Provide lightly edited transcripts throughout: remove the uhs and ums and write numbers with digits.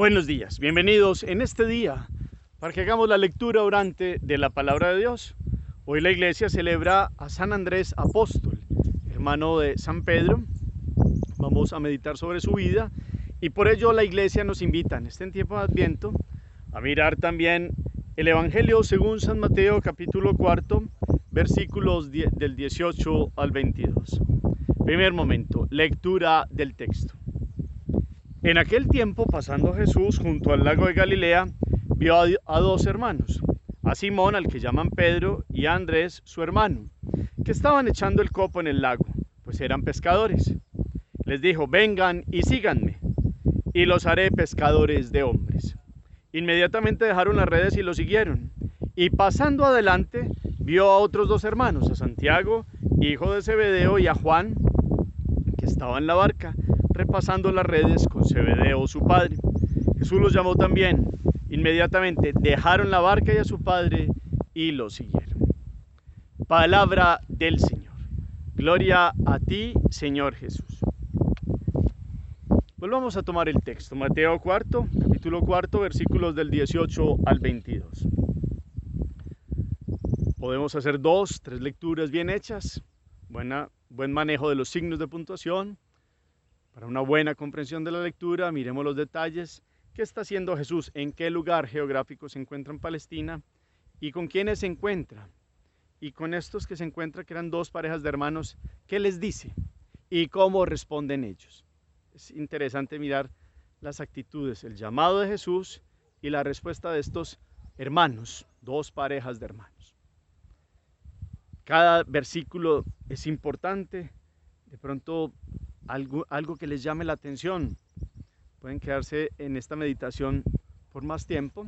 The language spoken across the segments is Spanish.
Buenos días, bienvenidos en este día para que hagamos la lectura orante de la palabra de Dios. Hoy la iglesia celebra a San Andrés Apóstol, hermano de San Pedro. Vamos a meditar sobre su vida y por ello la iglesia nos invita en este tiempo de Adviento a mirar también el Evangelio según San Mateo capítulo 4, versículos del 18 al 22. Primer momento, lectura del texto. En aquel tiempo, pasando Jesús junto al lago de Galilea, vio a dos hermanos, a Simón, al que llaman Pedro, y a Andrés, su hermano, que estaban echando el copo en el lago, pues eran pescadores. Les dijo: vengan y síganme, y los haré pescadores de hombres. Inmediatamente dejaron las redes y lo siguieron. Y pasando adelante, vio a otros dos hermanos, a Santiago, hijo de Zebedeo, y a Juan, que estaba en la barca, repasando las redes con Zebedeo su padre. Jesús los llamó también. Inmediatamente dejaron la barca y a su padre y lo siguieron. Palabra del Señor. Gloria a ti, Señor Jesús. Volvamos a tomar el texto. Mateo 4, capítulo 4, versículos del 18 al 22. Podemos hacer 2, 3 lecturas bien hechas. Buen manejo de los signos de puntuación. Para una buena comprensión de la lectura, miremos los detalles. ¿Qué está haciendo Jesús? ¿En qué lugar geográfico se encuentra en Palestina? ¿Y con quiénes se encuentra? Y con estos que se encuentra, que eran dos parejas de hermanos, ¿qué les dice? ¿Y cómo responden ellos? Es interesante mirar las actitudes, el llamado de Jesús y la respuesta de estos hermanos, dos parejas de hermanos. Cada versículo es importante. De pronto algo que les llame la atención. Pueden quedarse en esta meditación por más tiempo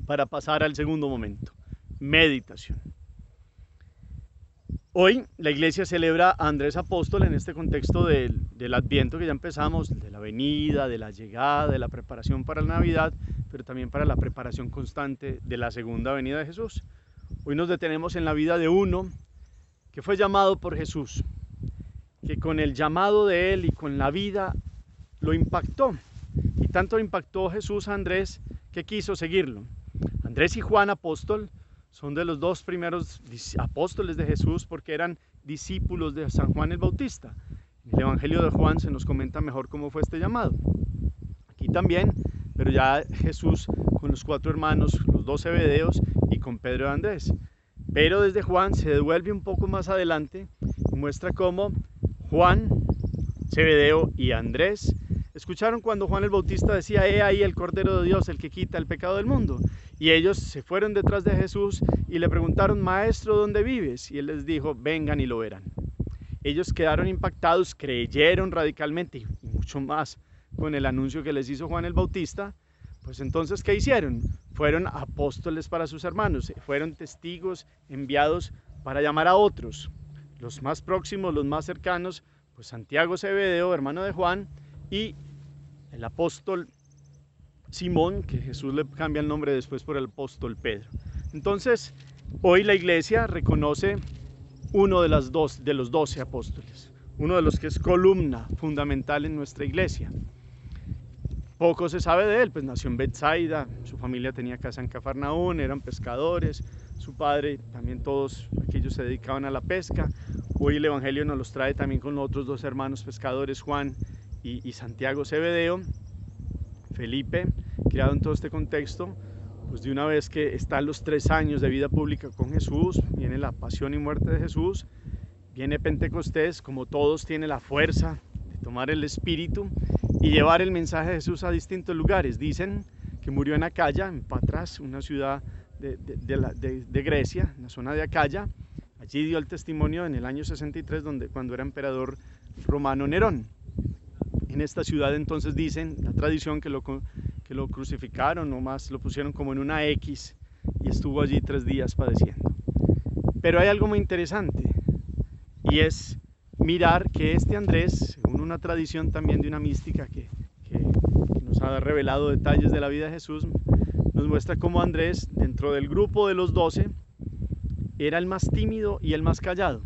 para pasar al segundo momento, meditación. Hoy la iglesia celebra a Andrés Apóstol en este contexto del Adviento que ya empezamos, de la venida, de la llegada, de la preparación para la Navidad, pero también para la preparación constante de la segunda venida de Jesús. Hoy nos detenemos en la vida de uno que fue llamado por Jesús, que con el llamado de él y con la vida lo impactó. Y tanto impactó Jesús a Andrés que quiso seguirlo. Andrés y Juan apóstol son de los dos primeros apóstoles de Jesús porque eran discípulos de San Juan el Bautista. En el Evangelio de Juan se nos comenta mejor cómo fue este llamado. Aquí también, pero ya Jesús con los 4 hermanos, los 2 Zebedeos y con Pedro y Andrés. Pero desde Juan se devuelve un poco más adelante y muestra cómo Juan, Zebedeo y Andrés escucharon cuando Juan el Bautista decía: he ahí el Cordero de Dios, el que quita el pecado del mundo. Y ellos se fueron detrás de Jesús y le preguntaron: Maestro, ¿dónde vives? Y él les dijo: vengan y lo verán. Ellos quedaron impactados, creyeron radicalmente y mucho más con el anuncio que les hizo Juan el Bautista. Pues entonces, ¿qué hicieron? Fueron apóstoles para sus hermanos, fueron testigos enviados para llamar a otros. Los más próximos, los más cercanos, pues Santiago Zebedeo, hermano de Juan, y el apóstol Simón, que Jesús le cambia el nombre después por el apóstol Pedro. Entonces, hoy la iglesia reconoce uno de los 12 apóstoles, uno de los que es columna fundamental en nuestra iglesia. Poco se sabe de él, pues nació en Betsaida, su familia tenía casa en Cafarnaún, eran pescadores, su padre, también todos aquellos se dedicaban a la pesca. Hoy el Evangelio nos los trae también con otros 2 hermanos pescadores, Juan y Santiago Zebedeo. Felipe, criado en todo este contexto, pues de una vez que están los 3 años de vida pública con Jesús, viene la pasión y muerte de Jesús, viene Pentecostés, como todos tiene la fuerza de tomar el Espíritu y llevar el mensaje de Jesús a distintos lugares. Dicen que murió en Acaya, en Patras, una ciudad de Grecia, en la zona de Acaya. Allí dio el testimonio en el año 63, cuando era emperador romano Nerón. En esta ciudad entonces dicen, la tradición, que lo crucificaron, nomás lo pusieron como en una X y estuvo allí 3 días padeciendo. Pero hay algo muy interesante y es mirar que este Andrés, según una tradición también de una mística que nos ha revelado detalles de la vida de Jesús, nos muestra cómo Andrés, dentro del grupo de los 12, era el más tímido y el más callado.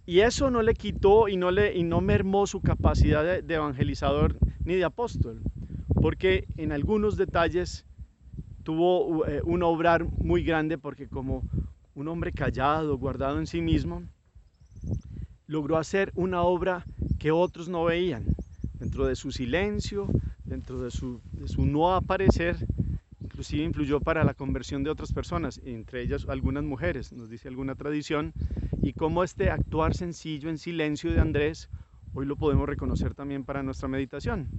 Y eso no le quitó y no mermó su capacidad de evangelizador ni de apóstol. porque en algunos detalles tuvo un obrar muy grande, porque como un hombre callado, guardado en sí mismo, logró hacer una obra que otros no veían. Dentro de su silencio, dentro de su no aparecer, inclusive influyó para la conversión de otras personas, entre ellas algunas mujeres, nos dice alguna tradición, y cómo este actuar sencillo en silencio de Andrés, hoy lo podemos reconocer también para nuestra meditación.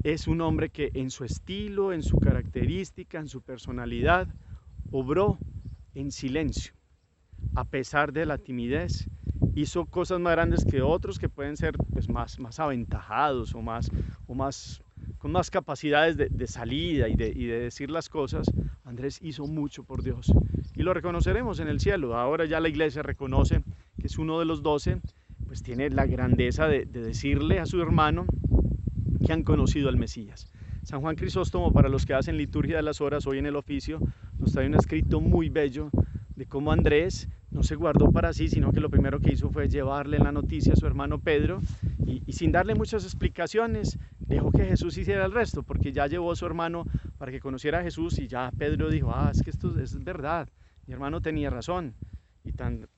Es un hombre que en su estilo, en su característica, en su personalidad, obró en silencio, a pesar de la timidez. Hizo cosas más grandes que otros que pueden ser pues, más aventajados o con más capacidades de salida y de decir las cosas. Andrés hizo mucho por Dios y lo reconoceremos en el cielo. Ahora ya la iglesia reconoce que es uno de los 12, pues tiene la grandeza de decirle a su hermano que han conocido al Mesías. San Juan Crisóstomo, para los que hacen liturgia de las horas hoy en el oficio, nos trae un escrito muy bello de cómo Andrés no se guardó para sí, sino que lo primero que hizo fue llevarle la noticia a su hermano Pedro y sin darle muchas explicaciones dejó que Jesús hiciera el resto, porque ya llevó a su hermano para que conociera a Jesús y ya Pedro dijo, es que esto es verdad, mi hermano tenía razón, y tan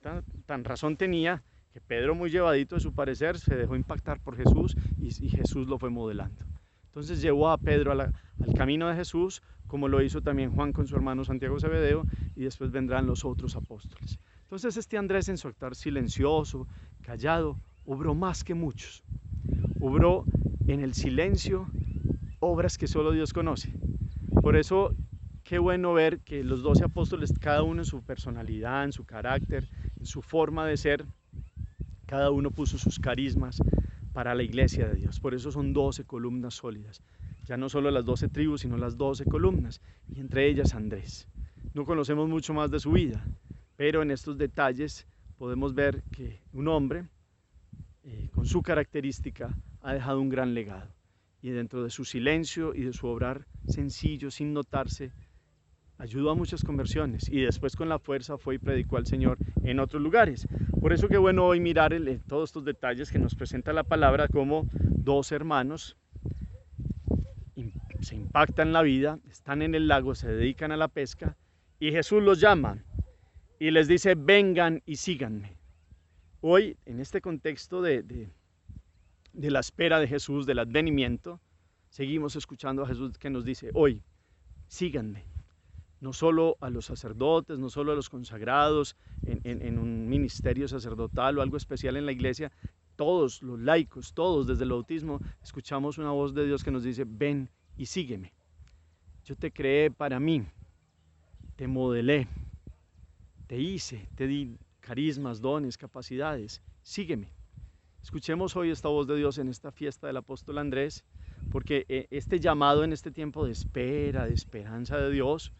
razón tenía que Pedro, muy llevadito de su parecer, se dejó impactar por Jesús y Jesús lo fue modelando. Entonces llevó a Pedro al camino de Jesús, como lo hizo también Juan con su hermano Santiago Zebedeo, y después vendrán los otros apóstoles. Entonces este Andrés, en su actuar silencioso, callado, obró más que muchos. Obró en el silencio obras que solo Dios conoce. Por eso, qué bueno ver que los 12 apóstoles, cada uno en su personalidad, en su carácter, en su forma de ser, cada uno puso sus carismas para la iglesia de Dios. Por eso son 12 columnas sólidas. Ya no solo las 12 tribus, sino las 12 columnas. Y entre ellas Andrés. No conocemos mucho más de su vida, pero en estos detalles podemos ver que un hombre con su característica ha dejado un gran legado. Y dentro de su silencio y de su obrar sencillo, sin notarse, ayudó a muchas conversiones y después con la fuerza fue y predicó al Señor en otros lugares. Por eso qué bueno hoy mirar todos estos detalles que nos presenta la palabra, como 2 hermanos se impactan la vida, están en el lago, se dedican a la pesca y Jesús los llama y les dice, vengan y síganme. Hoy, en este contexto de la espera de Jesús, del advenimiento, seguimos escuchando a Jesús que nos dice, hoy, síganme. No solo a los sacerdotes, no solo a los consagrados en un ministerio sacerdotal o algo especial en la iglesia, todos los laicos, todos desde el bautismo, escuchamos una voz de Dios que nos dice, ven y sígueme. Yo te creé para mí, te modelé, te hice, te di carismas, dones, capacidades, sígueme. Escuchemos hoy esta voz de Dios en esta fiesta del apóstol Andrés, porque este llamado en este tiempo de espera, de esperanza de Dios,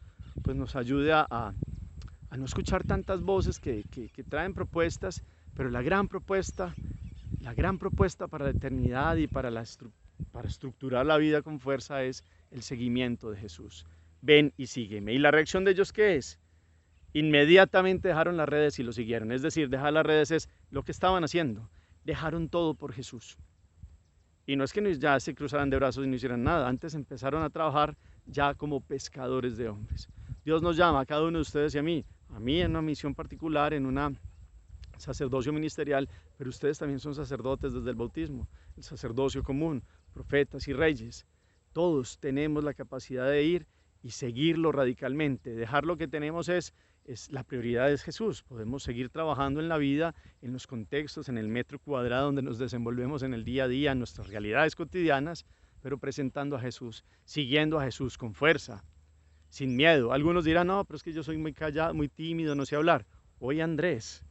pues nos ayuda a no escuchar tantas voces que traen propuestas, pero la gran propuesta para la eternidad y para estructurar la vida con fuerza es el seguimiento de Jesús. Ven y sígueme. ¿Y la reacción de ellos qué es? Inmediatamente dejaron las redes y lo siguieron. Es decir, dejar las redes es lo que estaban haciendo. Dejaron todo por Jesús. Y no es que ya se cruzaran de brazos y no hicieran nada. Antes empezaron a trabajar ya como pescadores de hombres. Dios nos llama a cada uno de ustedes y a mí en una misión particular, en una sacerdocio ministerial, pero ustedes también son sacerdotes desde el bautismo, el sacerdocio común, profetas y reyes. Todos tenemos la capacidad de ir y seguirlo radicalmente. Dejar lo que tenemos es la prioridad es Jesús. Podemos seguir trabajando en la vida, en los contextos, en el metro cuadrado donde nos desenvolvemos en el día a día, en nuestras realidades cotidianas, pero presentando a Jesús, siguiendo a Jesús con fuerza, sin miedo. Algunos dirán, no, pero es que yo soy muy callado, muy tímido, no sé hablar. Hoy Andrés,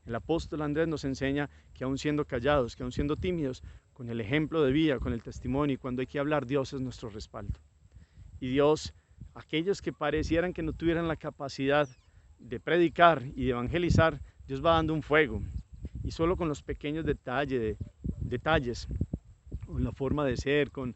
el apóstol Andrés nos enseña que aún siendo callados, que aún siendo tímidos, con el ejemplo de vida, con el testimonio y cuando hay que hablar, Dios es nuestro respaldo. Y Dios, aquellos que parecieran que no tuvieran la capacidad de predicar y de evangelizar, Dios va dando un fuego. Y solo con los pequeños detalles, con la forma de ser, con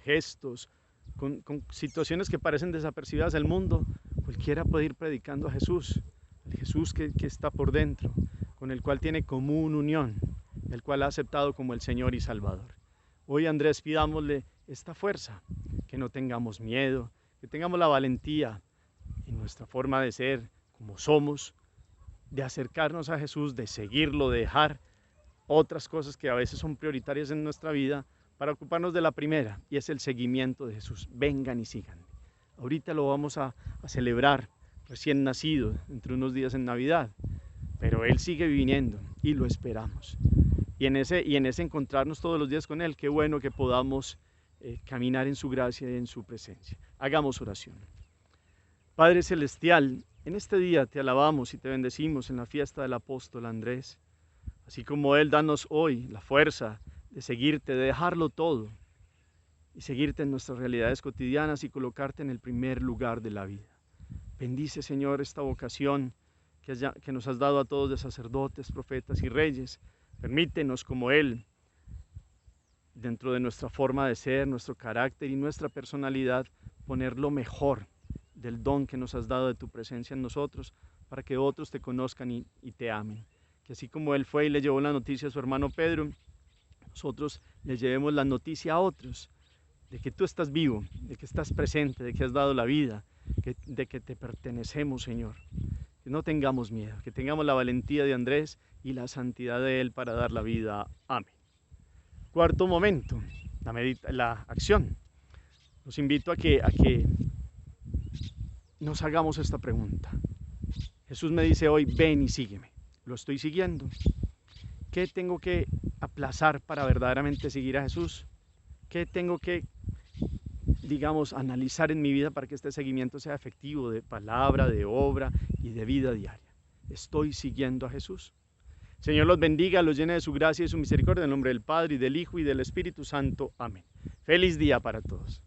gestos, con situaciones que parecen desapercibidas del mundo, cualquiera puede ir predicando a Jesús, el Jesús que está por dentro, con el cual tiene común unión, el cual ha aceptado como el Señor y Salvador. Hoy Andrés, pidámosle esta fuerza, que no tengamos miedo, que tengamos la valentía en nuestra forma de ser, como somos, de acercarnos a Jesús, de seguirlo, de dejar otras cosas que a veces son prioritarias en nuestra vida para ocuparnos de la primera, y es el seguimiento de Jesús. Vengan y sigan. Ahorita lo vamos a celebrar, recién nacido, entre unos días en Navidad, pero Él sigue viniendo y lo esperamos. Y en ese encontrarnos todos los días con Él, qué bueno que podamos caminar en su gracia y en su presencia. Hagamos oración. Padre Celestial, en este día te alabamos y te bendecimos en la fiesta del apóstol Andrés. Así como Él, danos hoy la fuerza de seguirte, de dejarlo todo y seguirte en nuestras realidades cotidianas y colocarte en el primer lugar de la vida. Bendice, Señor, esta vocación que nos has dado a todos de sacerdotes, profetas y reyes. Permítenos, como Él, dentro de nuestra forma de ser, nuestro carácter y nuestra personalidad, poner lo mejor del don que nos has dado de tu presencia en nosotros, para que otros te conozcan y te amen. Que así como Él fue y le llevó la noticia a su hermano Pedro, nosotros le llevemos la noticia a otros, de que tú estás vivo, de que estás presente, de que has dado la vida, de que te pertenecemos, Señor. Que no tengamos miedo, que tengamos la valentía de Andrés y la santidad de Él para dar la vida. Amén. Cuarto momento, la acción. Los invito a que nos hagamos esta pregunta. Jesús me dice hoy, ven y sígueme. ¿Lo estoy siguiendo? ¿Qué tengo que aplazar para verdaderamente seguir a Jesús? ¿Qué tengo que, digamos, analizar en mi vida para que este seguimiento sea efectivo, de palabra, de obra y de vida diaria? ¿Estoy siguiendo a Jesús? Señor los bendiga, los llene de su gracia y de su misericordia, en el nombre del Padre, y del Hijo, y del Espíritu Santo. Amén. Feliz día para todos.